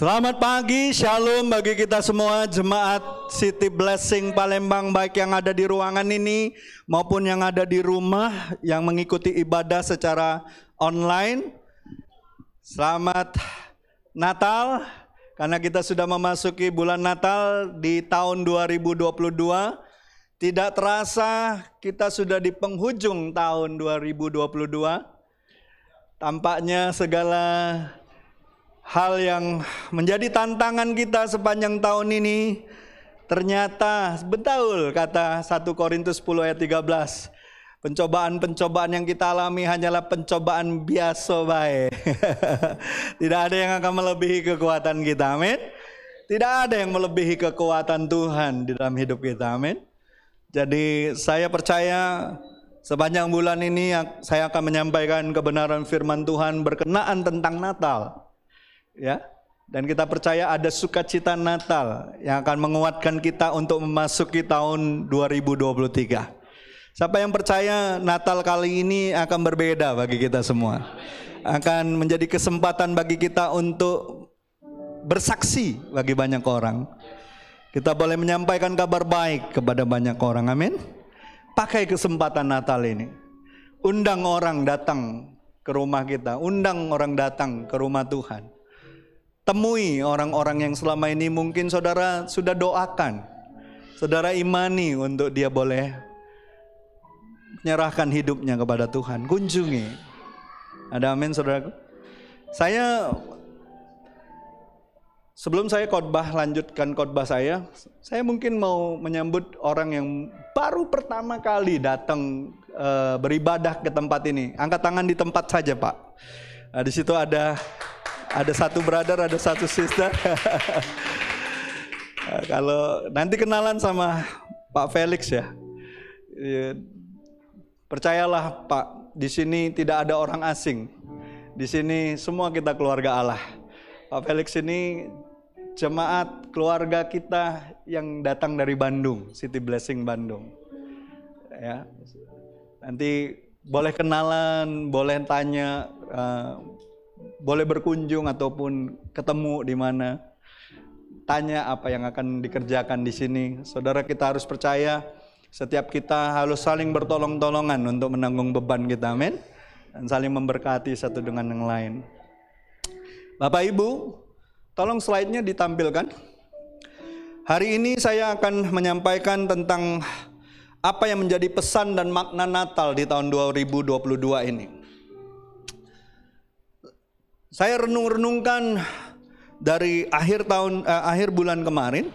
Selamat pagi, shalom bagi kita semua jemaat City Blessing Palembang, baik yang ada di ruangan ini maupun yang ada di rumah yang mengikuti ibadah secara online. Selamat Natal, karena kita sudah memasuki bulan Natal di tahun 2022. Tidak terasa kita sudah di penghujung tahun 2022. Tampaknya segala hal yang menjadi tantangan kita sepanjang tahun ini ternyata betul kata 1 Korintus 10 ayat 13. Pencobaan-pencobaan yang kita alami hanyalah pencobaan biasa baik. Tidak ada yang akan melebihi kekuatan kita, amin. Tidak ada yang melebihi kekuatan Tuhan di dalam hidup kita, amin. Jadi saya percaya sepanjang bulan ini saya akan menyampaikan kebenaran firman Tuhan berkenaan tentang Natal. Ya, dan kita percaya ada sukacita Natal yang akan menguatkan kita untuk memasuki tahun 2023. Siapa yang percaya Natal kali ini akan berbeda bagi kita semua, akan menjadi kesempatan bagi kita untuk bersaksi bagi banyak orang. Kita boleh menyampaikan kabar baik kepada banyak orang, amin. Pakai kesempatan Natal ini, undang orang datang ke rumah kita, undang orang datang ke rumah Tuhan. Temui orang-orang yang selama ini mungkin saudara sudah doakan, saudara imani untuk dia boleh menyerahkan hidupnya kepada Tuhan. Kunjungi. Ada amin saudaraku? Sebelum saya lanjutkan khotbah saya mungkin mau menyambut orang yang baru pertama kali datang beribadah ke tempat ini. Angkat tangan di tempat saja, Pak. Nah, di situ ada satu brother, ada satu sister. Kalau nanti kenalan sama Pak Felix ya. Percayalah Pak, di sini tidak ada orang asing. Di sini semua kita keluarga Allah. Pak Felix ini jemaat keluarga kita yang datang dari Bandung, City Blessing Bandung. Ya. Nanti boleh kenalan, boleh tanya, boleh berkunjung ataupun ketemu di mana. Tanya apa yang akan dikerjakan di sini. Saudara, kita harus percaya setiap kita harus saling bertolong-tolongan untuk menanggung beban kita, amin. Dan saling memberkati satu dengan yang lain. Bapak Ibu, tolong slide-nya ditampilkan. Hari ini saya akan menyampaikan tentang apa yang menjadi pesan dan makna Natal di tahun 2022 ini. Saya renung-renungkan dari akhir bulan kemarin,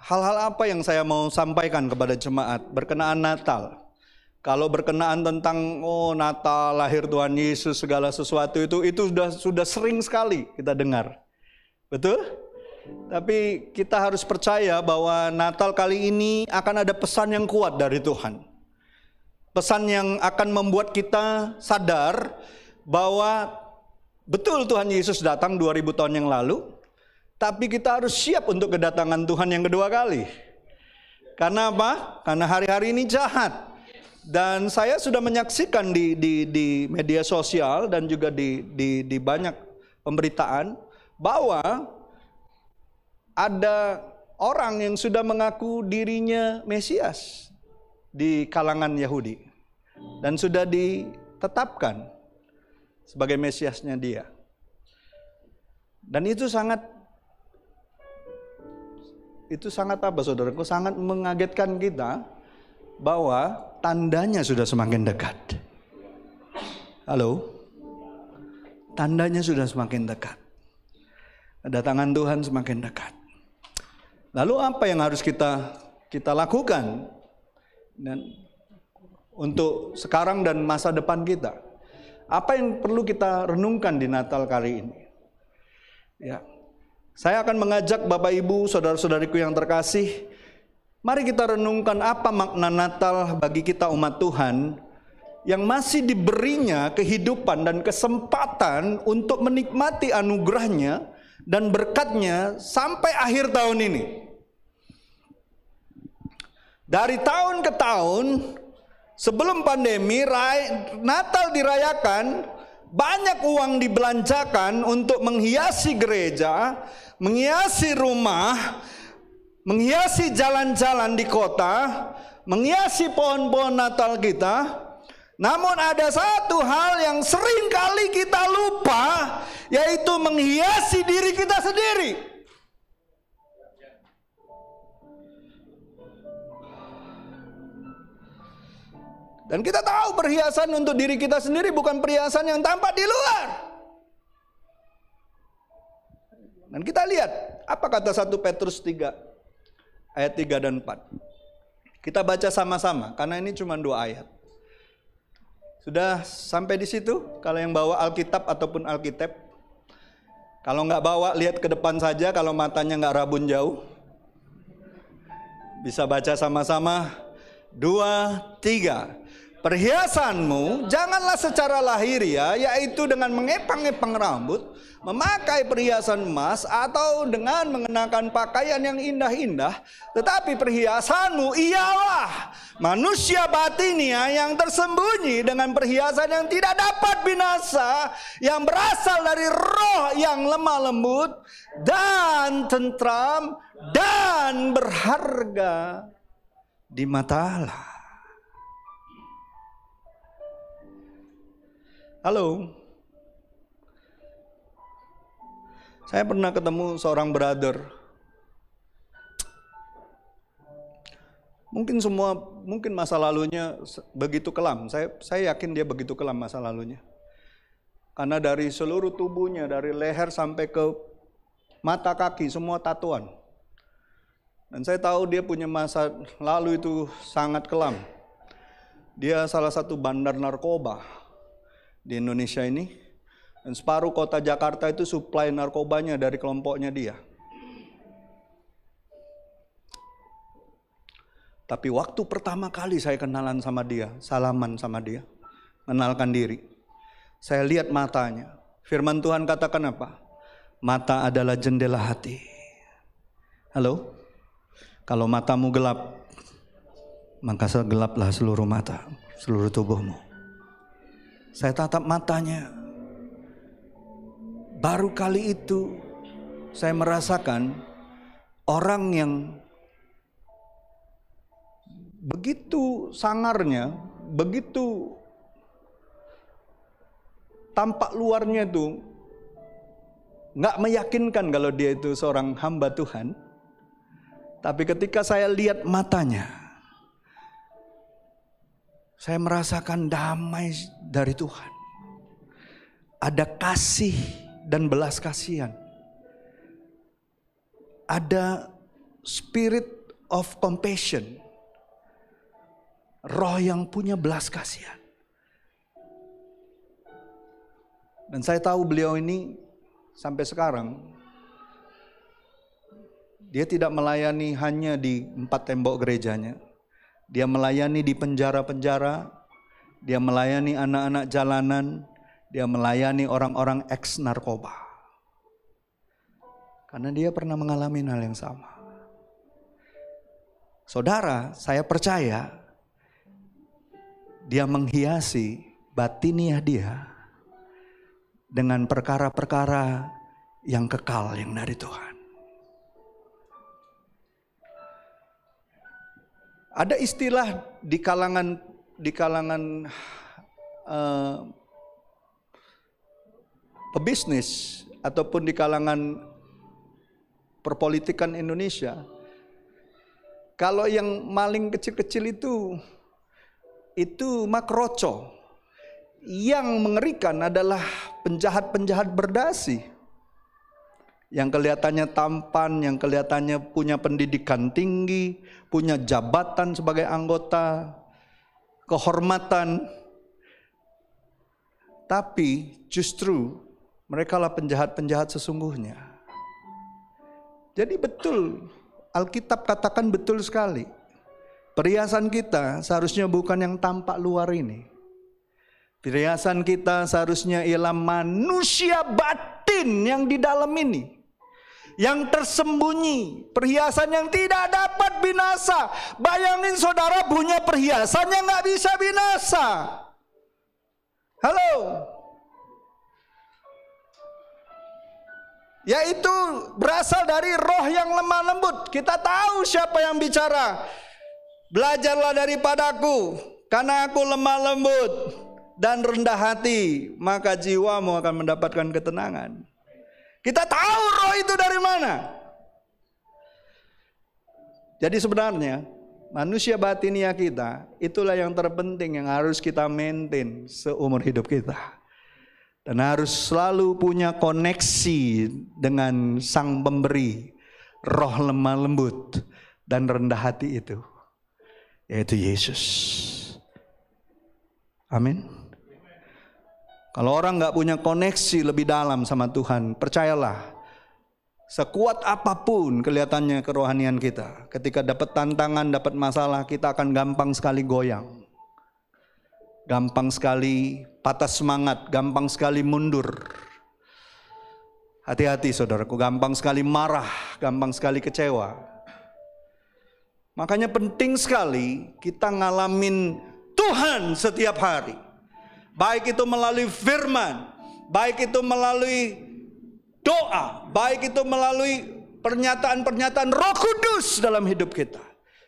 hal-hal apa yang saya mau sampaikan kepada jemaat berkenaan Natal. Kalau berkenaan tentang Natal, lahir Tuhan Yesus, segala sesuatu itu sudah sering sekali kita dengar. Betul? Tapi kita harus percaya bahwa Natal kali ini akan ada pesan yang kuat dari Tuhan. Pesan yang akan membuat kita sadar bahwa betul Tuhan Yesus datang 2000 tahun yang lalu, tapi kita harus siap untuk kedatangan Tuhan yang kedua kali. Karena apa? Karena hari-hari ini jahat. Dan saya sudah menyaksikan di media sosial dan juga di banyak pemberitaan bahwa ada orang yang sudah mengaku dirinya Mesias di kalangan Yahudi dan sudah ditetapkan sebagai Mesiasnya dia. Dan itu sangat apa saudaraku? Sangat mengagetkan kita bahwa tandanya sudah semakin dekat. Halo? Tandanya sudah semakin dekat. Kedatangan Tuhan semakin dekat. Lalu apa yang harus kita lakukan dan untuk sekarang dan masa depan kita? Apa yang perlu kita renungkan di Natal kali ini? Ya, saya akan mengajak Bapak Ibu, saudara-saudariku yang terkasih, mari kita renungkan apa makna Natal bagi kita umat Tuhan yang masih diberinya kehidupan dan kesempatan untuk menikmati anugerahnya dan berkatnya sampai akhir tahun ini. Dari tahun ke tahun, sebelum pandemi, Natal dirayakan banyak uang dibelanjakan untuk menghiasi gereja, menghiasi rumah, menghiasi jalan-jalan di kota, menghiasi pohon-pohon Natal kita. Namun ada satu hal yang sering kali kita lupa, yaitu menghiasi diri kita sendiri. Dan kita tahu perhiasan untuk diri kita sendiri bukan perhiasan yang tampak di luar. Dan kita lihat apa kata 1 Petrus 3 ayat 3 dan 4. Kita baca sama-sama karena ini cuma 2 ayat. Sudah sampai di situ? Kalau yang bawa Alkitab ataupun Alkitab. Kalau nggak bawa, lihat ke depan saja. Kalau matanya nggak rabun jauh, bisa baca sama-sama. 2, 3. Perhiasanmu janganlah secara lahiriah, yaitu dengan mengepang-epang rambut, memakai perhiasan emas, atau dengan mengenakan pakaian yang indah-indah. Tetapi perhiasanmu ialah manusia batinia yang tersembunyi dengan perhiasan yang tidak dapat binasa, yang berasal dari roh yang lemah lembut dan tentram dan berharga di mata Allah. Halo, saya pernah ketemu seorang brother. Mungkin masa lalunya begitu kelam. Saya yakin dia begitu kelam masa lalunya. Karena dari seluruh tubuhnya, dari leher sampai ke mata kaki, semua tatuan. Dan saya tahu dia punya masa lalu itu sangat kelam. Dia salah satu bandar narkoba di Indonesia ini, dan separuh kota Jakarta itu suplai narkobanya dari kelompoknya dia. Tapi waktu pertama kali saya kenalan sama dia, salaman sama dia, mengenalkan diri, saya lihat matanya. Firman Tuhan katakan apa? Mata adalah jendela hati. Halo? Kalau matamu gelap, maka gelaplah seluruh mata, seluruh tubuhmu. Saya tatap matanya. Baru kali itu saya merasakan orang yang begitu sangarnya, begitu tampak luarnya itu nggak meyakinkan kalau dia itu seorang hamba Tuhan. Tapi ketika saya lihat matanya, saya merasakan damai dari Tuhan. Ada kasih dan belas kasihan. Ada spirit of compassion. Roh yang punya belas kasihan. Dan saya tahu beliau ini sampai sekarang, dia tidak melayani hanya di 4 tembok gerejanya. Dia melayani di penjara-penjara, dia melayani anak-anak jalanan, dia melayani orang-orang ex-narkoba. Karena dia pernah mengalami hal yang sama. Saudara, saya percaya dia menghiasi batiniah dia dengan perkara-perkara yang kekal yang dari Tuhan. Ada istilah di kalangan pebisnis ataupun di kalangan perpolitikan Indonesia, kalau yang maling kecil-kecil itu makroco. Yang mengerikan adalah penjahat-penjahat berdasi. Yang kelihatannya tampan, yang kelihatannya punya pendidikan tinggi, punya jabatan sebagai anggota, kehormatan. Tapi justru mereka lah penjahat-penjahat sesungguhnya. Jadi betul, Alkitab katakan betul sekali. Perhiasan kita seharusnya bukan yang tampak luar ini. Perhiasan kita seharusnya ialah manusia batin yang di dalam ini. Yang tersembunyi, perhiasan yang tidak dapat binasa. Bayangin saudara punya perhiasan yang gak bisa binasa. Halo. Yaitu berasal dari roh yang lemah lembut. Kita tahu siapa yang bicara. Belajarlah daripadaku, karena aku lemah lembut dan rendah hati, maka jiwamu akan mendapatkan ketenangan. Kita tahu roh itu dari mana. Jadi sebenarnya manusia batinia kita, itulah yang terpenting yang harus kita maintain seumur hidup kita. Dan harus selalu punya koneksi dengan Sang Pemberi roh lemah lembut dan rendah hati itu, yaitu Yesus. Amin. Kalau orang gak punya koneksi lebih dalam sama Tuhan, percayalah, sekuat apapun kelihatannya kerohanian kita, ketika dapat tantangan, dapat masalah, kita akan gampang sekali goyang. Gampang sekali patah semangat, gampang sekali mundur. Hati-hati saudaraku, gampang sekali marah, gampang sekali kecewa. Makanya penting sekali kita ngalamin Tuhan setiap hari. Baik itu melalui firman, baik itu melalui doa, baik itu melalui pernyataan-pernyataan Roh Kudus dalam hidup kita.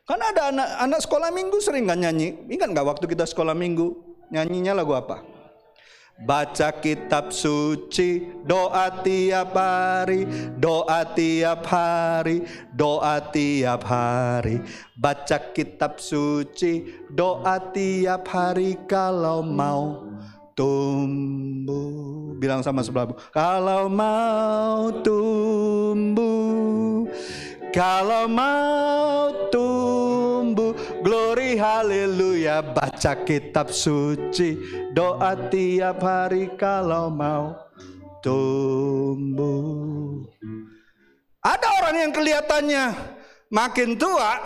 Karena ada anak sekolah minggu sering gak nyanyi. Ingat gak waktu kita sekolah minggu, nyanyinya lagu apa? Baca kitab suci, doa tiap hari, doa tiap hari, doa tiap hari. Baca kitab suci, doa tiap hari kalau mau tumbuh. Bilang sama sebelahmu, kalau mau tumbuh, kalau mau tumbuh, glory haleluya. Baca kitab suci, doa tiap hari kalau mau tumbuh. Ada orang yang kelihatannya makin tua,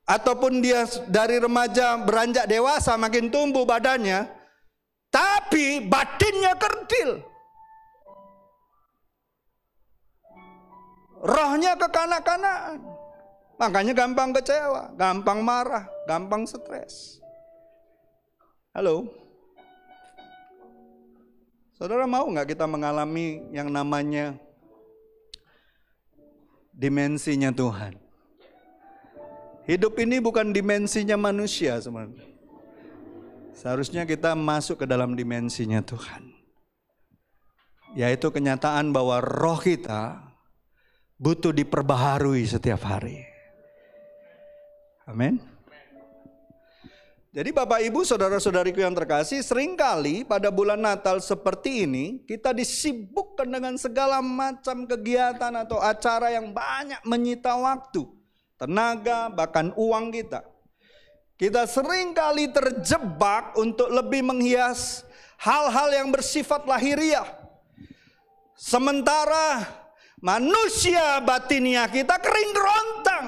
ataupun dia dari remaja beranjak dewasa makin tumbuh badannya, tapi batinnya kerdil. Rohnya kekanak-kanakan. Makanya gampang kecewa, gampang marah, gampang stres. Halo? Saudara mau gak kita mengalami yang namanya dimensinya Tuhan? Hidup ini bukan dimensinya manusia sebenarnya. Seharusnya kita masuk ke dalam dimensinya Tuhan. Yaitu kenyataan bahwa roh kita butuh diperbaharui setiap hari. Amin. Jadi Bapak Ibu saudara-saudariku yang terkasih, seringkali pada bulan Natal seperti ini kita disibukkan dengan segala macam kegiatan atau acara yang banyak menyita waktu, tenaga, bahkan uang kita. Kita seringkali terjebak untuk lebih menghias hal-hal yang bersifat lahiriah. Sementara manusia batinia kita kering kerontang.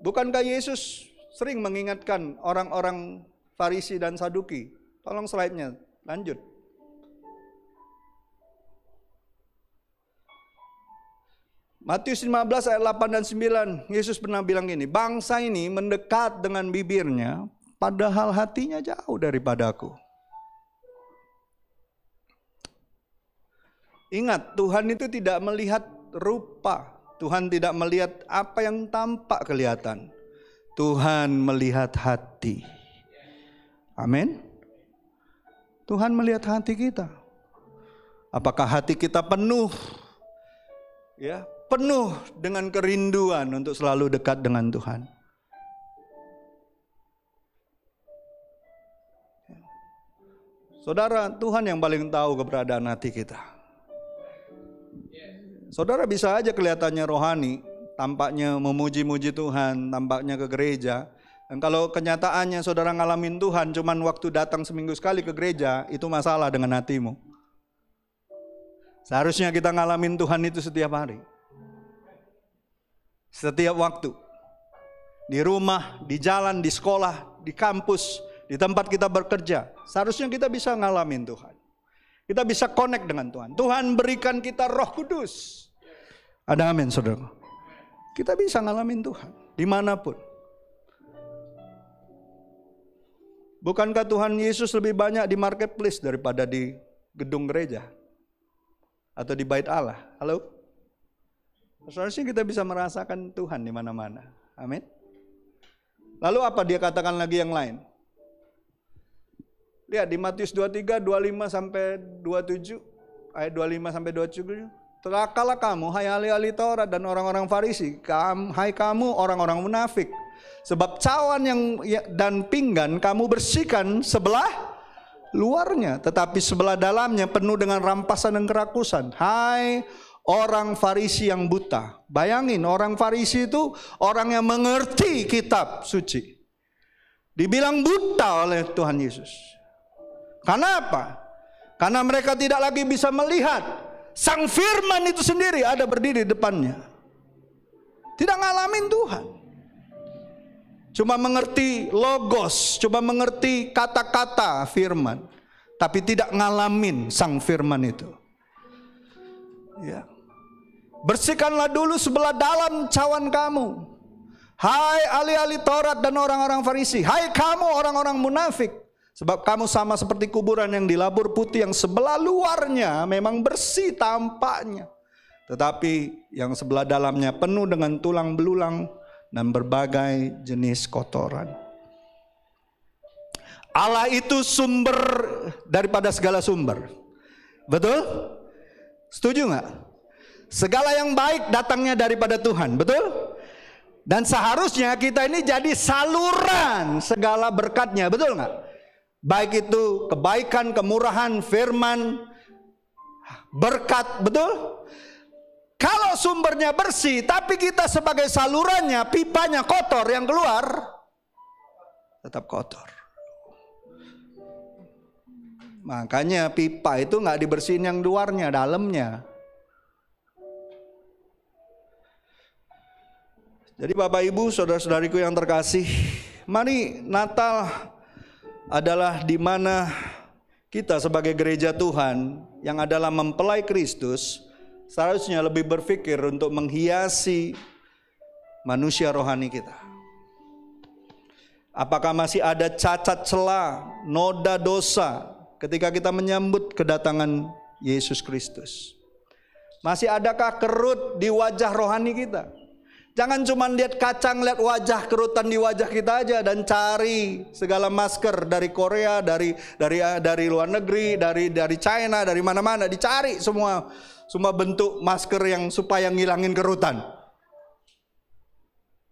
Bukankah Yesus sering mengingatkan orang-orang Farisi dan Saduki? Tolong slide-nya, lanjut. Matius 15 ayat 8 dan 9, Yesus pernah bilang gini, bangsa ini mendekat dengan bibirnya, padahal hatinya jauh daripadaku. Ingat, Tuhan itu tidak melihat rupa. Tuhan tidak melihat apa yang tampak kelihatan. Tuhan melihat hati. Amin. Tuhan melihat hati kita. Apakah hati kita penuh? Ya, penuh dengan kerinduan untuk selalu dekat dengan Tuhan. Saudara, Tuhan yang paling tahu keberadaan hati kita. Saudara bisa aja kelihatannya rohani, tampaknya memuji-muji Tuhan, tampaknya ke gereja. Dan kalau kenyataannya saudara ngalamin Tuhan cuman waktu datang seminggu sekali ke gereja, itu masalah dengan hatimu. Seharusnya kita ngalamin Tuhan itu setiap hari. Setiap waktu. Di rumah, di jalan, di sekolah, di kampus, di tempat kita bekerja. Seharusnya kita bisa ngalamin Tuhan. Kita bisa connect dengan Tuhan. Tuhan berikan kita Roh Kudus. Ada amin saudara. Kita bisa ngalamin Tuhan dimanapun. Bukankah Tuhan Yesus lebih banyak di marketplace daripada di gedung gereja? Atau di bait Allah? Halo? Seharusnya kita bisa merasakan Tuhan di mana-mana. Amin. Lalu apa dia katakan lagi yang lain? Lihat di Matius 23, 25 sampai 27, ayat 25 sampai 27. Celakalah kamu, hai ahli-ahli Taurat dan orang-orang Farisi, hai kamu orang-orang munafik. Sebab cawan dan pinggan kamu bersihkan sebelah luarnya, tetapi sebelah dalamnya penuh dengan rampasan dan kerakusan. Hai orang Farisi yang buta. Bayangin, orang Farisi itu orang yang mengerti kitab suci. Dibilang buta oleh Tuhan Yesus. Karena apa? Karena mereka tidak lagi bisa melihat Sang Firman itu sendiri ada berdiri di depannya. Tidak ngalamin Tuhan. Cuma mengerti logos, cuma mengerti kata-kata firman, tapi tidak ngalamin Sang Firman itu. Ya. Bersihkanlah dulu sebelah dalam cawan kamu. Hai ahli-ahli Taurat dan orang-orang Farisi, hai kamu orang-orang munafik. Sebab kamu sama seperti kuburan yang dilabur putih, yang sebelah luarnya memang bersih tampaknya, tetapi yang sebelah dalamnya penuh dengan tulang belulang dan berbagai jenis kotoran. Allah itu sumber daripada segala sumber. Betul? Setuju nggak? Segala yang baik datangnya daripada Tuhan. Betul? Dan seharusnya kita ini jadi saluran segala berkatnya. Betul nggak? Baik itu kebaikan, kemurahan, firman, berkat, betul? Kalau sumbernya bersih, tapi kita sebagai salurannya, pipanya kotor, yang keluar tetap kotor. Makanya pipa itu nggak dibersihin yang luarnya, dalamnya. Jadi Bapak Ibu, saudara-saudariku yang terkasih, mari Natal adalah di mana kita sebagai gereja Tuhan yang adalah mempelai Kristus seharusnya lebih berpikir untuk menghiasi manusia rohani kita. Apakah masih ada cacat celah, noda dosa ketika kita menyambut kedatangan Yesus Kristus? Masih adakah kerut di wajah rohani kita? Jangan cuma lihat kaca, lihat wajah, kerutan di wajah kita aja dan cari segala masker dari Korea, dari luar negeri, dari China, dari mana-mana, dicari semua bentuk masker yang supaya ngilangin kerutan.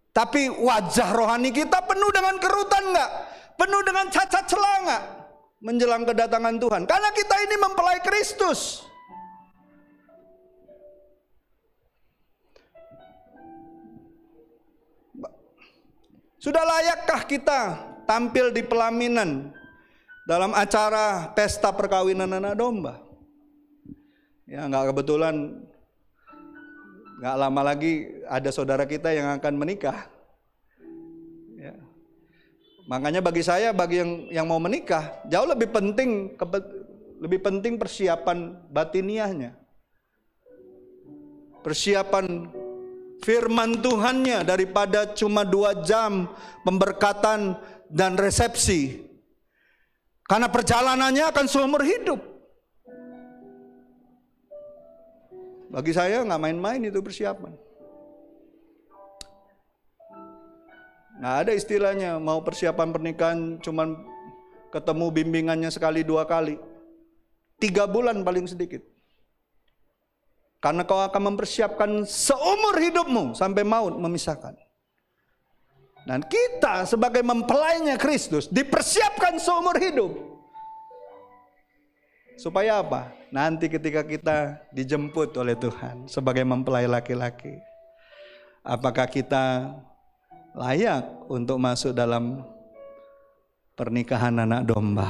Tapi wajah rohani kita penuh dengan kerutan enggak? Penuh dengan cacat celah enggak? Menjelang kedatangan Tuhan. Karena kita ini mempelai Kristus. Sudah layakkah kita tampil di pelaminan dalam acara pesta perkawinan anak domba? Ya, nggak kebetulan, nggak lama lagi ada saudara kita yang akan menikah. Ya. Makanya bagi saya, bagi yang mau menikah, jauh lebih penting persiapan batiniahnya, persiapan firman Tuhannya daripada cuma 2 jam pemberkatan dan resepsi. Karena perjalanannya akan seumur hidup. Bagi saya nggak main-main itu persiapan. Nggak ada istilahnya mau persiapan pernikahan cuman ketemu bimbingannya sekali 2 kali. 3 bulan paling sedikit. Karena kau akan mempersiapkan seumur hidupmu sampai maut memisahkan. Dan kita sebagai mempelainya Kristus dipersiapkan seumur hidup. Supaya apa? Nanti ketika kita dijemput oleh Tuhan sebagai mempelai laki-laki, apakah kita layak untuk masuk dalam pernikahan anak domba?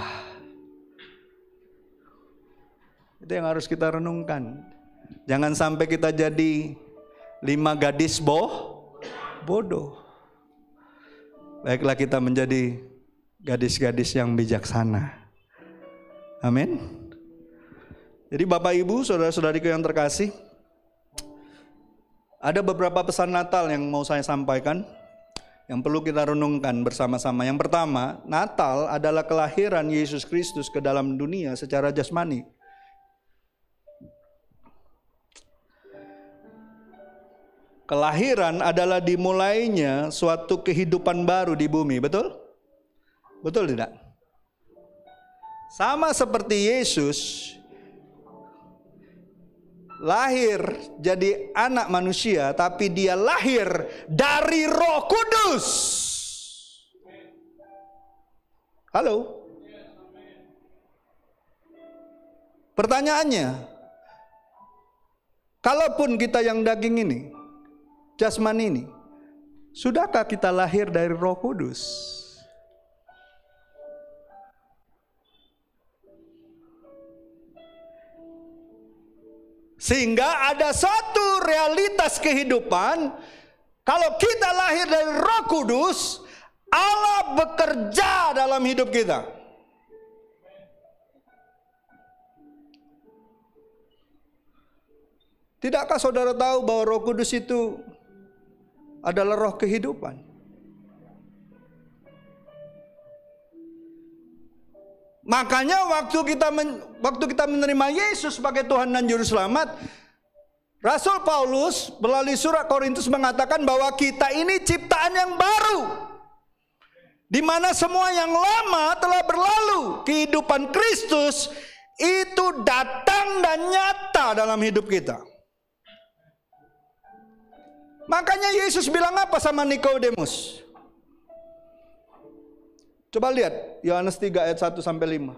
Itu yang harus kita renungkan. Jangan sampai kita jadi 5 gadis bodoh. Baiklah kita menjadi gadis-gadis yang bijaksana. Amin. Jadi Bapak Ibu, saudara-saudariku yang terkasih, ada beberapa pesan Natal yang mau saya sampaikan. yang perlu kita renungkan bersama-sama. Yang pertama, Natal adalah kelahiran Yesus Kristus ke dalam dunia secara jasmani. Kelahiran adalah dimulainya suatu kehidupan baru di bumi, betul? Betul tidak? Sama seperti Yesus lahir jadi anak manusia, tapi dia lahir dari Roh Kudus. Halo? Pertanyaannya, kalaupun kita yang daging ini, jasmani ini, sudahkah kita lahir dari Roh Kudus? Sehingga ada satu realitas kehidupan, kalau kita lahir dari Roh Kudus, Allah bekerja dalam hidup kita. Tidakkah saudara tahu bahwa Roh Kudus itu adalah roh kehidupan? Makanya waktu kita menerima Yesus sebagai Tuhan dan Juru Selamat, Rasul Paulus melalui surat Korintus mengatakan bahwa kita ini ciptaan yang baru, di mana semua yang lama telah berlalu. Kehidupan Kristus itu datang dan nyata dalam hidup kita. Makanya Yesus bilang apa sama Nikodemus? Coba lihat Yohanes 3 ayat 1 sampai 5.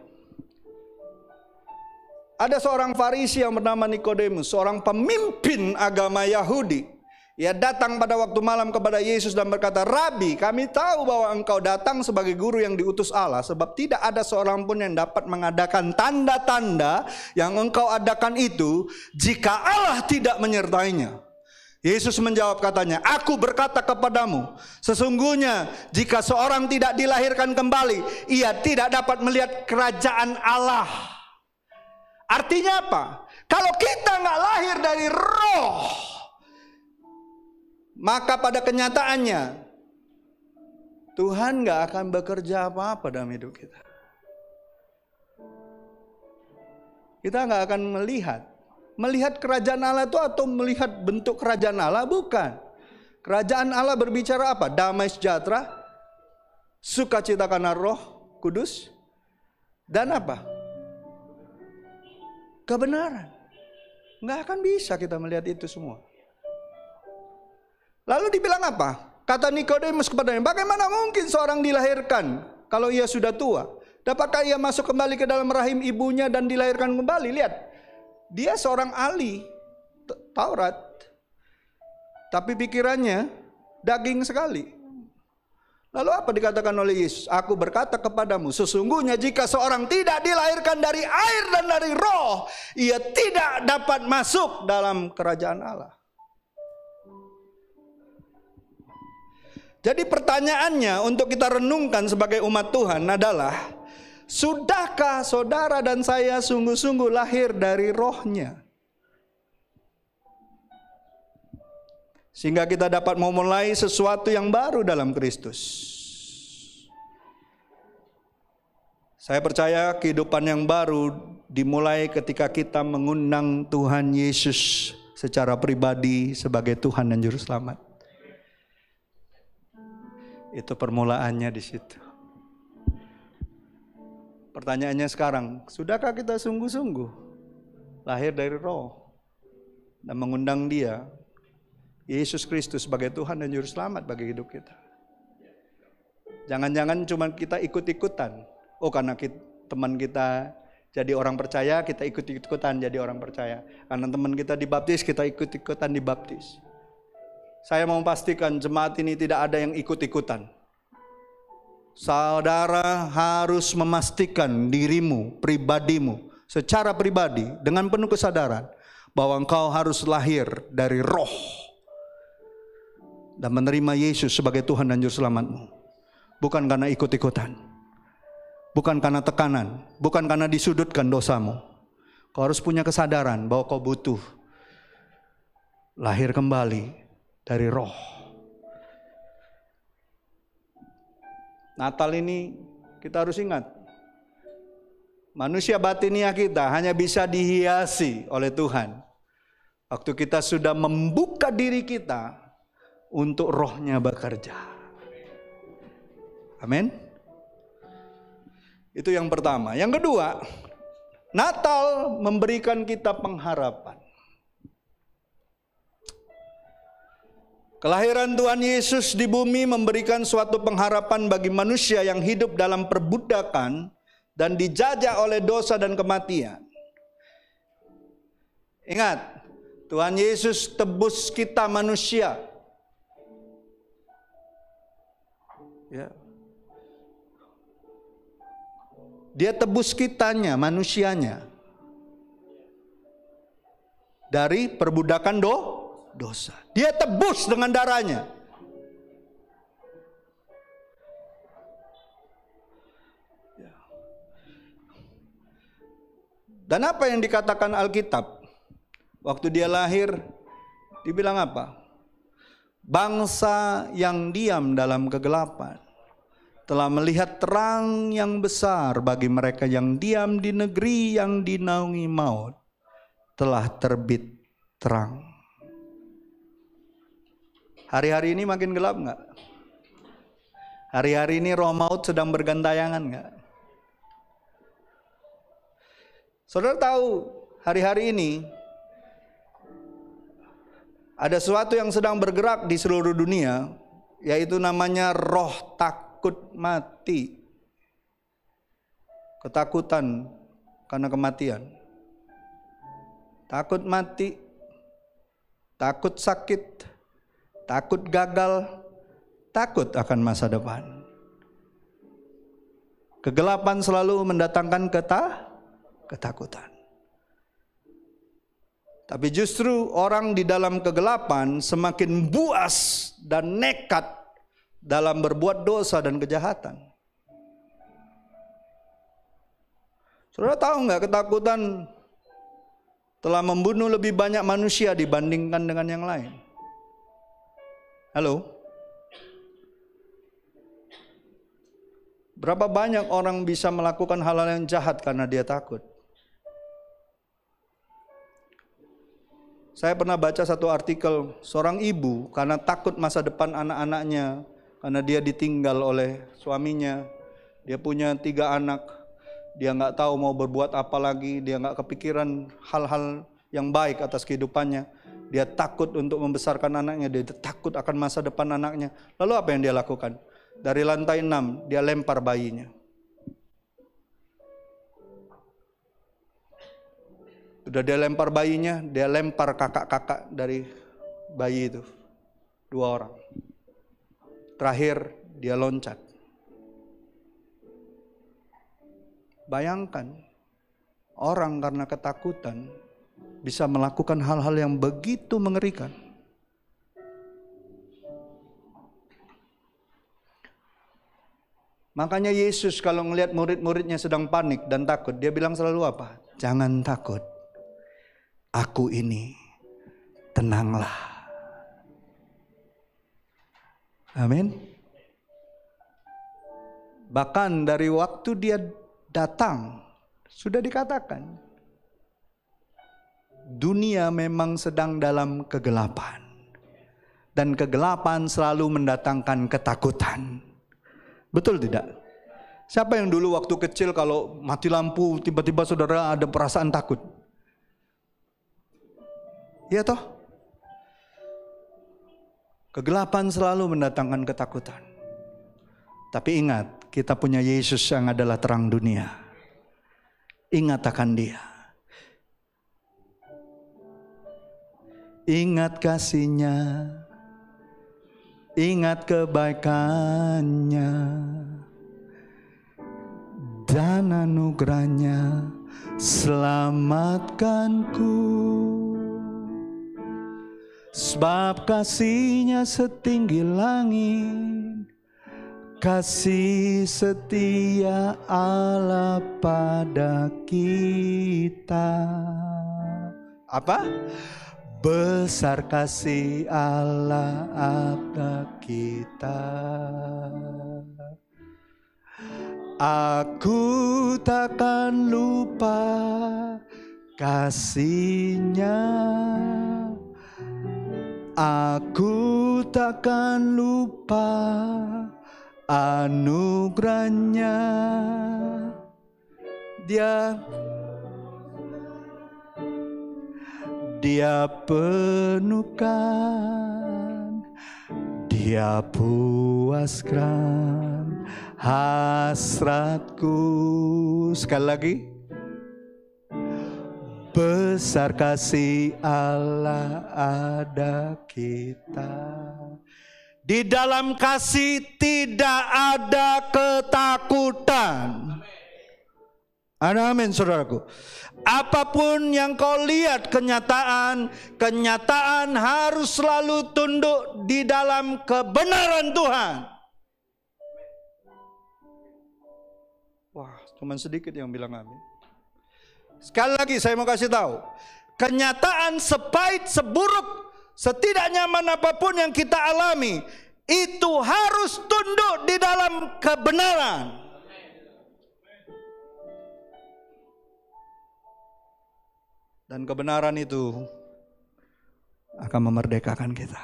Ada seorang Farisi yang bernama Nikodemus, seorang pemimpin agama Yahudi. Ia datang pada waktu malam kepada Yesus dan berkata, "Rabi, kami tahu bahwa engkau datang sebagai guru yang diutus Allah, sebab tidak ada seorang pun yang dapat mengadakan tanda-tanda yang engkau adakan itu jika Allah tidak menyertainya." Yesus menjawab katanya, "Aku berkata kepadamu, sesungguhnya jika seorang tidak dilahirkan kembali, ia tidak dapat melihat kerajaan Allah." Artinya apa? Kalau kita nggak lahir dari Roh, maka pada kenyataannya Tuhan nggak akan bekerja apa-apa dalam hidup kita. Kita nggak akan melihat kerajaan Allah itu atau melihat bentuk kerajaan Allah, bukan. Kerajaan Allah berbicara apa? Damai sejahtera, sukacita karena Roh Kudus, dan apa? Kebenaran. Nggak akan bisa kita melihat itu semua. Lalu dibilang apa? Kata Nikodemus kepadanya, "Bagaimana mungkin seorang dilahirkan kalau ia sudah tua? Dapatkah ia masuk kembali ke dalam rahim ibunya dan dilahirkan kembali?" Lihat, dia seorang ahli Taurat, tapi pikirannya daging sekali. Lalu apa dikatakan oleh Yesus? "Aku berkata kepadamu, sesungguhnya jika seorang tidak dilahirkan dari air dan dari Roh, ia tidak dapat masuk dalam kerajaan Allah." Jadi pertanyaannya untuk kita renungkan sebagai umat Tuhan adalah, sudahkah saudara dan saya sungguh-sungguh lahir dari Roh-Nya? Sehingga kita dapat memulai sesuatu yang baru dalam Kristus. Saya percaya kehidupan yang baru dimulai ketika kita mengundang Tuhan Yesus secara pribadi sebagai Tuhan dan Juru Selamat. Itu permulaannya di situ. Pertanyaannya sekarang, sudahkah kita sungguh-sungguh lahir dari Roh dan mengundang Dia, Yesus Kristus, sebagai Tuhan dan Juru Selamat bagi hidup kita? Jangan-jangan cuma kita ikut-ikutan. Oh, karena teman kita jadi orang percaya, kita ikut-ikutan jadi orang percaya. Karena teman kita dibaptis, kita ikut-ikutan dibaptis. Saya mau pastikan jemaat ini tidak ada yang ikut-ikutan. Saudara harus memastikan dirimu, pribadimu, secara pribadi dengan penuh kesadaran bahwa engkau harus lahir dari Roh dan menerima Yesus sebagai Tuhan dan Juru Selamatmu. Bukan karena ikut-ikutan, bukan karena tekanan, bukan karena disudutkan dosamu. Kau harus punya kesadaran bahwa kau butuh lahir kembali dari Roh. Natal ini kita harus ingat, manusia batiniah kita hanya bisa dihiasi oleh Tuhan waktu kita sudah membuka diri kita untuk rohnya bekerja. Amin. Itu yang pertama. Yang kedua, Natal memberikan kita pengharapan. Kelahiran Tuhan Yesus di bumi memberikan suatu pengharapan bagi manusia yang hidup dalam perbudakan dan dijajah oleh dosa dan kematian. Ingat, Tuhan Yesus tebus kita manusia. Ya. Dia tebus kitanya, manusianya, dari perbudakan dosa. Dia tebus dengan darahnya. Dan apa yang dikatakan Alkitab? Waktu dia lahir, dibilang apa? Bangsa yang diam dalam kegelapan telah melihat terang yang besar, bagi mereka yang diam di negeri yang dinaungi maut telah terbit terang. Hari-hari ini makin gelap enggak? Hari-hari ini roh maut sedang bergantayangan enggak? Saudara tahu, hari-hari ini ada sesuatu yang sedang bergerak di seluruh dunia, yaitu namanya roh takut mati. Ketakutan karena kematian. Takut mati, takut sakit, takut gagal, takut akan masa depan. Kegelapan selalu mendatangkan ketakutan. Tapi justru orang di dalam kegelapan semakin buas dan nekat dalam berbuat dosa dan kejahatan. Saudara tahu nggak, ketakutan telah membunuh lebih banyak manusia dibandingkan dengan yang lain. Halo? Berapa banyak orang bisa melakukan hal-hal yang jahat karena dia takut? Saya pernah baca satu artikel, seorang ibu karena takut masa depan anak-anaknya, karena dia ditinggal oleh suaminya. Dia punya 3 anak. Dia nggak tahu mau berbuat apa lagi. Dia nggak kepikiran hal-hal yang baik atas kehidupannya. Dia takut untuk membesarkan anaknya. Dia takut akan masa depan anaknya. Lalu apa yang dia lakukan? Dari lantai 6 dia lempar bayinya. Udah dia lempar bayinya, dia lempar kakak-kakak dari bayi itu. 2 orang. Terakhir dia loncat. Bayangkan, orang karena ketakutan bisa melakukan hal-hal yang begitu mengerikan. Makanya Yesus kalau melihat murid-muridnya sedang panik dan takut, dia bilang selalu apa? Jangan takut, aku ini, tenanglah. Amin. Bahkan dari waktu dia datang, sudah dikatakan, dunia memang sedang dalam kegelapan. Dan kegelapan selalu mendatangkan ketakutan. Betul tidak? Siapa yang dulu waktu kecil kalau mati lampu tiba-tiba saudara ada perasaan takut? Iya toh? Kegelapan selalu mendatangkan ketakutan. Tapi ingat, kita punya Yesus yang adalah terang dunia. Ingat akan Dia. Ingat kasih-Nya. Ingat kebaikan-Nya. Dan anugerah-Nya selamatkanku. Sebab kasih-Nya setinggi langit, kasih setia Allah pada kita. Apa? Besar kasih Allah atas kita. Aku takkan lupa kasih-Nya. Aku takkan lupa anugerah-Nya. Dia penuhkan, Dia puaskan hasratku. Sekali lagi. Besar kasih Allah ada kita. Di dalam kasih tidak ada ketakutan. Ada amin saudaraku. Apapun yang kau lihat kenyataan harus selalu tunduk di dalam kebenaran Tuhan. Wah, cuman sedikit yang bilang amin. Sekali lagi saya mau kasih tahu, kenyataan sepahit, seburuk, setidak nyaman apapun yang kita alami, itu harus tunduk di dalam kebenaran. Dan kebenaran itu akan memerdekakan kita.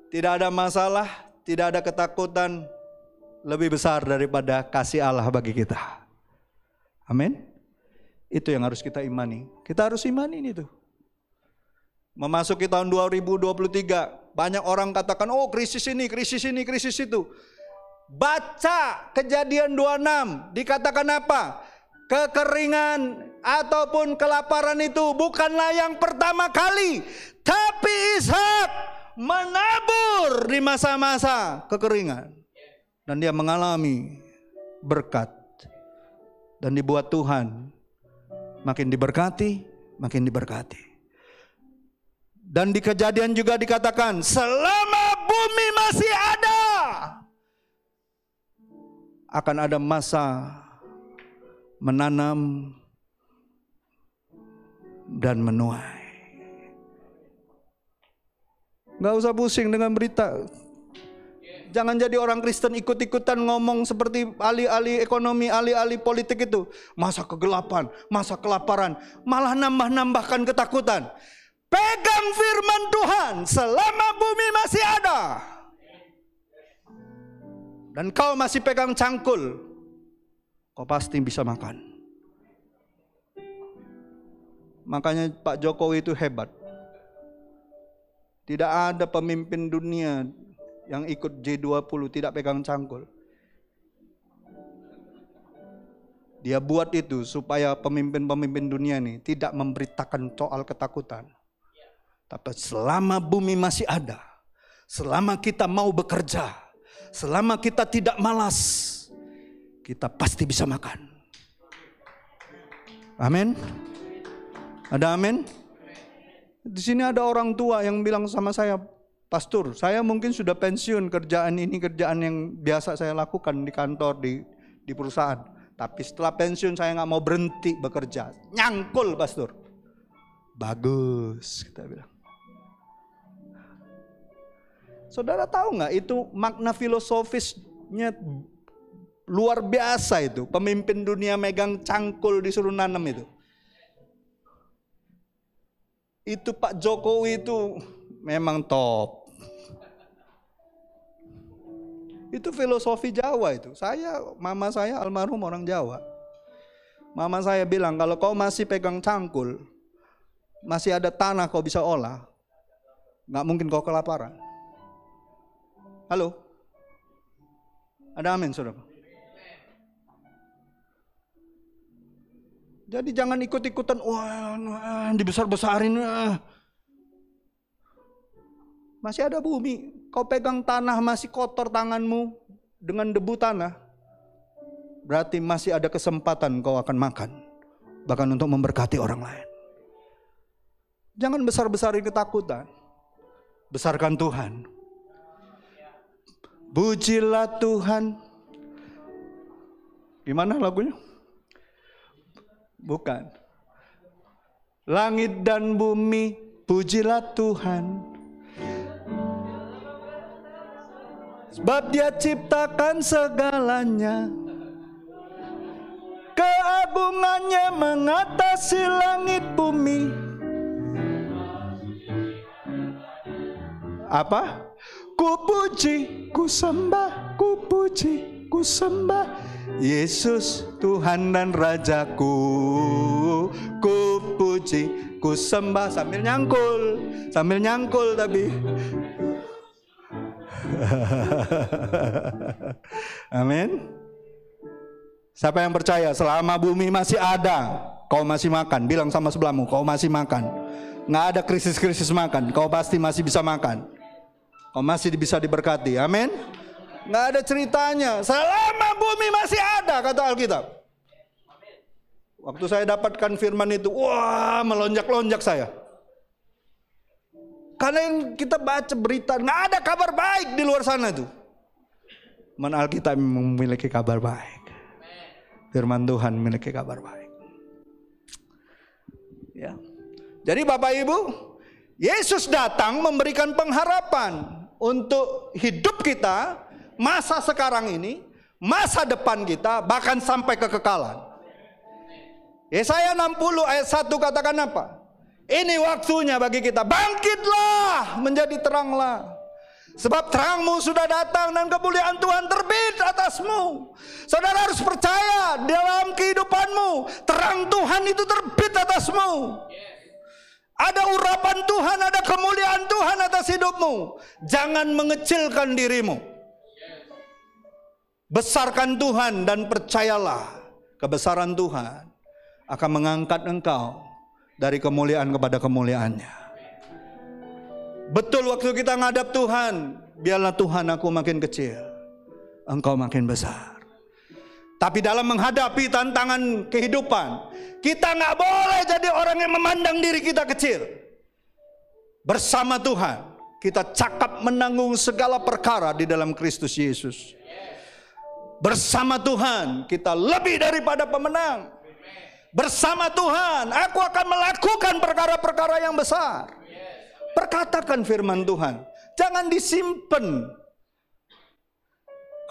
Tidak ada masalah, tidak ada ketakutan lebih besar daripada kasih Allah bagi kita. Amin. Itu yang harus kita imani. Kita harus imani itu. Memasuki tahun 2023, banyak orang katakan, oh krisis ini, krisis ini, krisis itu. Baca Kejadian 26, dikatakan apa? Kekeringan ataupun kelaparan itu bukanlah yang pertama kali, tapi Ishak menabur di masa-masa kekeringan. Dan dia mengalami berkat. Dan dibuat Tuhan makin diberkati, makin diberkati. Dan di Kejadian juga dikatakan, selama bumi masih ada, akan ada masa menanam dan menuai. Gak usah pusing dengan berita. Jangan jadi orang Kristen ikut-ikutan ngomong seperti ahli-ahli ekonomi, ahli-ahli politik itu. Masa kegelapan, masa kelaparan, malah nambah-nambahkan ketakutan. Pegang firman Tuhan selama bumi masih ada. Dan kau masih pegang cangkul, kau pasti bisa makan. Makanya Pak Jokowi itu hebat. Tidak ada pemimpin dunia yang ikut G20 tidak pegang cangkul. Dia buat itu supaya pemimpin-pemimpin dunia ini tidak memberitakan soal ketakutan. Tapi selama bumi masih ada, selama kita mau bekerja, selama kita tidak malas, kita pasti bisa makan. Amin. Ada amin? Di sini ada orang tua yang bilang sama saya, Pastor, saya mungkin sudah pensiun, kerjaan ini kerjaan yang biasa saya lakukan di kantor, di perusahaan. Tapi setelah pensiun saya nggak mau berhenti bekerja. Nyangkul, Pastor. Bagus, kita bilang. Saudara tahu nggak itu makna filosofisnya luar biasa itu. Pemimpin dunia megang cangkul disuruh nanam itu. Itu Pak Jokowi itu memang top. Itu filosofi Jawa itu. Mama saya almarhum orang Jawa. Mama saya bilang kalau kau masih pegang cangkul, masih ada tanah kau bisa olah, nggak mungkin kau kelaparan. Halo? Ada amin, saudara? Jadi jangan ikut-ikutan, wah dibesar-besarin. Masih ada bumi, kau pegang tanah masih kotor tanganmu dengan debu tanah. Berarti masih ada kesempatan kau akan makan. Bahkan untuk memberkati orang lain. Jangan besar-besarin ketakutan. Besarkan Tuhan. Pujilah Tuhan. Gimana lagunya? Bukan. Langit dan bumi, pujilah Tuhan. Sebab Dia ciptakan segalanya, keagungannya mengatasi langit bumi. Apa? Ku puji, ku sembah, ku puji, ku sembah Yesus Tuhan dan Rajaku. Ku puji, ku sembah, sambil nyangkul tapi. Amin. Siapa yang percaya selama bumi masih ada, kau masih makan? Bilang sama sebelahmu, kau masih makan. Nggak ada krisis-krisis makan, kau pasti masih bisa makan. Kau masih bisa diberkati. Amin. Nggak ada ceritanya. Selama bumi masih ada, kata Alkitab. Waktu saya dapatkan firman itu, wah, melonjak-lonjak saya. Karena yang kita baca berita, nggak ada kabar baik di luar sana itu. Man, Alkitab memiliki kabar baik. Firman Tuhan memiliki kabar baik. Ya. Jadi Bapak Ibu, Yesus datang memberikan pengharapan untuk hidup kita, masa sekarang ini, masa depan kita, bahkan sampai kekekalan. Yesaya 60 ayat 1 katakan apa? Ini waktunya bagi kita, bangkitlah menjadi teranglah. Sebab terangmu sudah datang dan kemuliaan Tuhan terbit atasmu. Saudara harus percaya dalam kehidupanmu, terang Tuhan itu terbit atasmu. Ada urapan Tuhan, ada kemuliaan Tuhan atas hidupmu. Jangan mengecilkan dirimu. Besarkan Tuhan dan percayalah kebesaran Tuhan akan mengangkat engkau dari kemuliaan kepada kemuliaannya. Betul, waktu kita ngadap Tuhan, biarlah Tuhan aku makin kecil, engkau makin besar. Tapi dalam menghadapi tantangan kehidupan, kita nggak boleh jadi orang yang memandang diri kita kecil. Bersama Tuhan, kita cakap menanggung segala perkara di dalam Kristus Yesus. Bersama Tuhan, kita lebih daripada pemenang. Bersama Tuhan, aku akan melakukan perkara-perkara yang besar. Perkatakan firman Tuhan, jangan disimpan.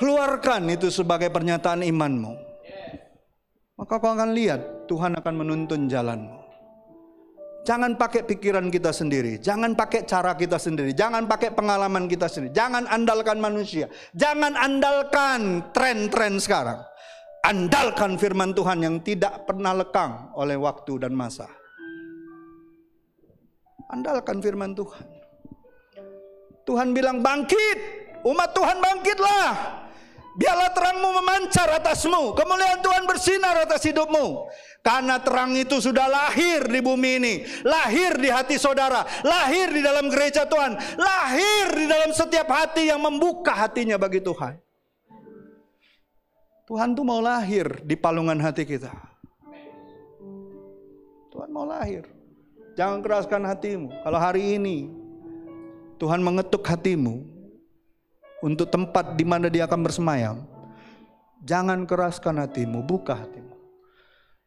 Keluarkan itu sebagai pernyataan imanmu. Maka kau akan lihat Tuhan akan menuntun jalanmu. Jangan pakai pikiran kita sendiri, jangan pakai cara kita sendiri, jangan pakai pengalaman kita sendiri, jangan andalkan manusia, jangan andalkan tren-tren sekarang. Andalkan firman Tuhan yang tidak pernah lekang oleh waktu dan masa. Andalkan firman Tuhan. Tuhan bilang bangkit, umat Tuhan bangkitlah. Biarlah terangmu memancar atasmu, kemuliaan Tuhan bersinar atas hidupmu. Karena terang itu sudah lahir di bumi ini, lahir di hati saudara, lahir di dalam gereja Tuhan, lahir di dalam setiap hati yang membuka hatinya bagi Tuhan. Tuhan tuh mau lahir di palungan hati kita. Tuhan mau lahir. Jangan keraskan hatimu. Kalau hari ini Tuhan mengetuk hatimu untuk tempat di mana Dia akan bersemayam, jangan keraskan hatimu, buka hatimu.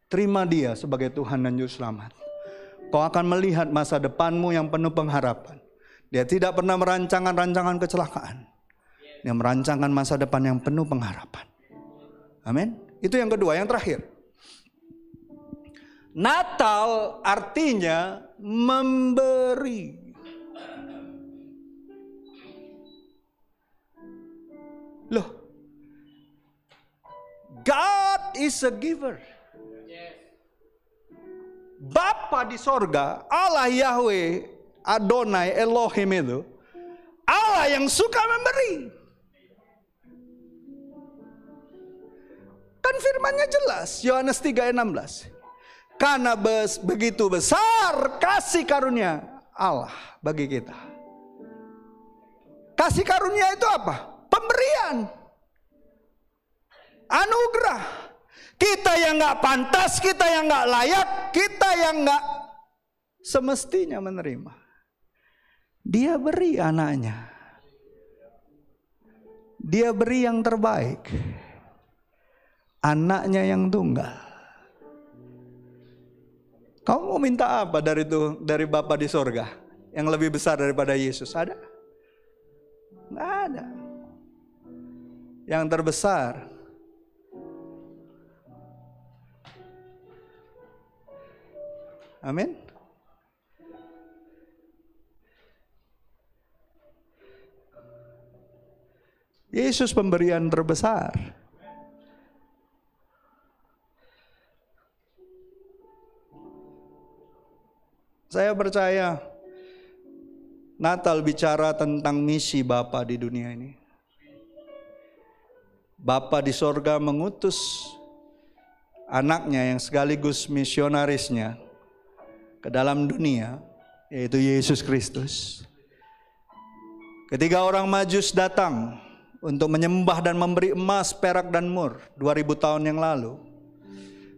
Terima Dia sebagai Tuhan dan Juru Selamat. Kau akan melihat masa depanmu yang penuh pengharapan. Dia tidak pernah merancangkan rancangan kecelakaan. Dia merancangkan masa depan yang penuh pengharapan. Amin. Itu yang kedua, yang terakhir. Natal artinya memberi. Loh, God is a giver. Bapa di sorga, Allah Yahweh, Adonai, Elohim itu, Allah yang suka memberi. Kan firmannya jelas, Yohanes 3 ayat 16. Karena begitu besar kasih karunia Allah bagi kita. Kasih karunia itu apa? Pemberian. Anugerah. Kita yang gak pantas, kita yang gak layak, kita yang gak semestinya menerima. Dia beri anaknya. Dia beri yang terbaik. Anaknya yang tunggal. Kamu mau minta apa dari Bapa di sorga yang lebih besar daripada Yesus? Ada? Nggak ada. yang terbesar. Amin. Yesus pemberian terbesar. Saya percaya Natal bicara tentang misi Bapa di dunia ini. Bapa di sorga mengutus anaknya yang sekaligus misionarisnya ke dalam dunia, yaitu Yesus Kristus. Ketika orang Majus datang untuk menyembah dan memberi emas, perak dan mur 2000 tahun yang lalu,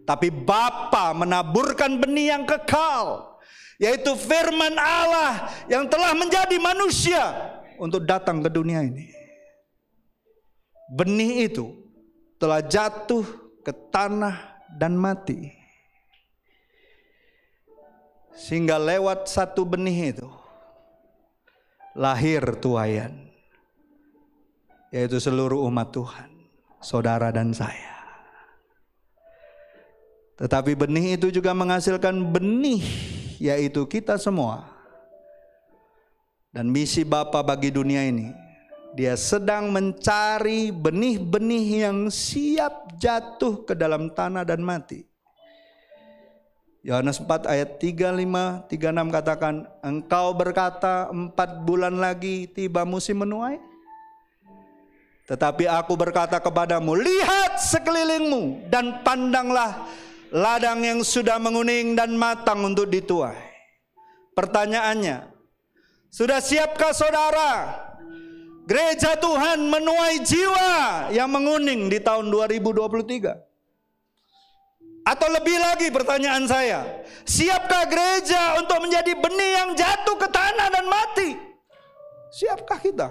tapi Bapa menaburkan benih yang kekal, yaitu firman Allah yang telah menjadi manusia untuk datang ke dunia ini. Benih itu telah jatuh ke tanah dan mati, sehingga lewat satu benih itu lahir tuaian, yaitu seluruh umat Tuhan, saudara dan saya. Tetapi benih itu juga menghasilkan benih, yaitu kita semua. Dan misi Bapa bagi dunia ini, Dia sedang mencari benih-benih yang siap jatuh ke dalam tanah dan mati. Yohanes 4 ayat 35, 36 katakan, engkau berkata 4 bulan lagi tiba musim menuai. Tetapi aku berkata kepadamu, lihat sekelilingmu dan pandanglah ladang yang sudah menguning dan matang untuk dituai. Pertanyaannya, sudah siapkah saudara gereja Tuhan menuai jiwa yang menguning di tahun 2023? Atau lebih lagi pertanyaan saya, siapkah gereja untuk menjadi benih yang jatuh ke tanah dan mati? Siapkah kita?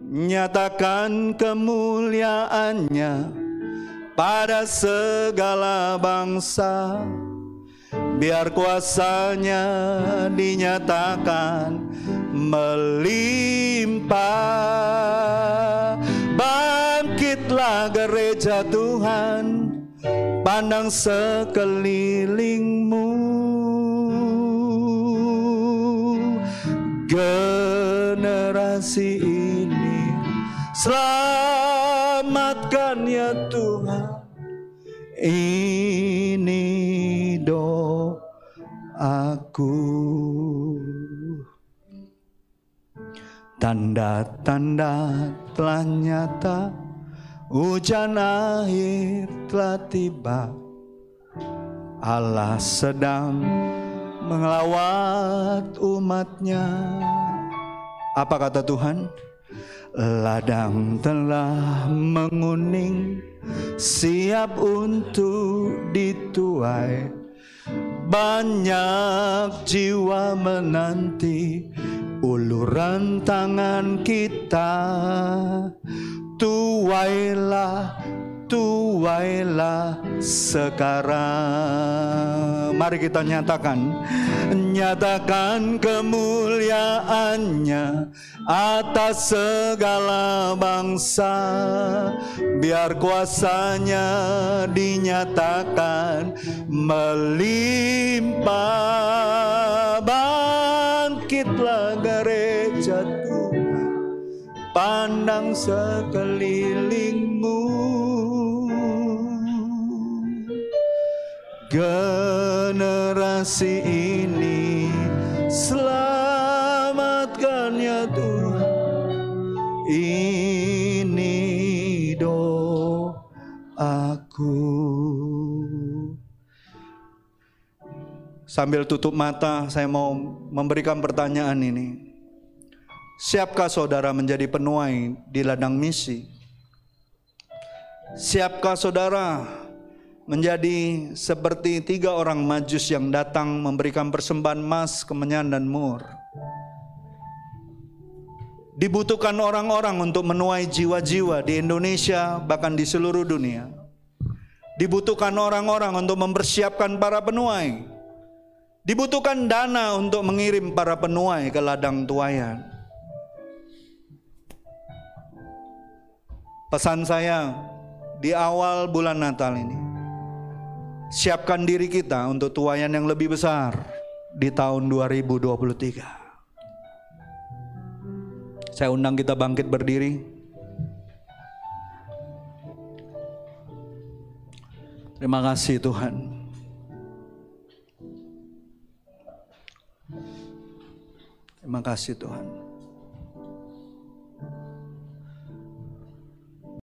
Nyatakan kemuliaannya pada segala bangsa, biar kuasanya dinyatakan melimpah. Bangkitlah gereja Tuhan, pandang sekelilingmu, generasi ini selamatkan ya Tuhan, ini doaku. Tanda-tanda telah nyata, hujan akhir telah tiba, Allah sedang mengelawat umatnya. Apa kata Tuhan? Ladang telah menguning, siap untuk dituai. Banyak jiwa menanti uluran tangan kita. Tuailah, tuailah sekarang. Mari kita nyatakan, nyatakan kemuliaannya atas segala bangsa, biar kuasanya dinyatakan melimpah. Bangkitlah gereja Tuhan, pandang sekelilingmu, generasi ini selamatkan ya Tuhan, ini doaku. Sambil tutup mata, saya mau memberikan pertanyaan ini. Siapkah saudara menjadi penuai di ladang misi? Siapkah saudara menjadi seperti 3 orang Majus yang datang memberikan persembahan emas, kemenyan dan mur? Dibutuhkan orang-orang untuk menuai jiwa-jiwa di Indonesia, bahkan di seluruh dunia. Dibutuhkan orang-orang untuk mempersiapkan para penuai. Dibutuhkan dana untuk mengirim para penuai ke ladang tuaian. Pesan saya di awal bulan Natal ini, siapkan diri kita untuk tuaian yang lebih besar di tahun 2023. Saya undang kita bangkit berdiri. Terima kasih Tuhan. Terima kasih Tuhan.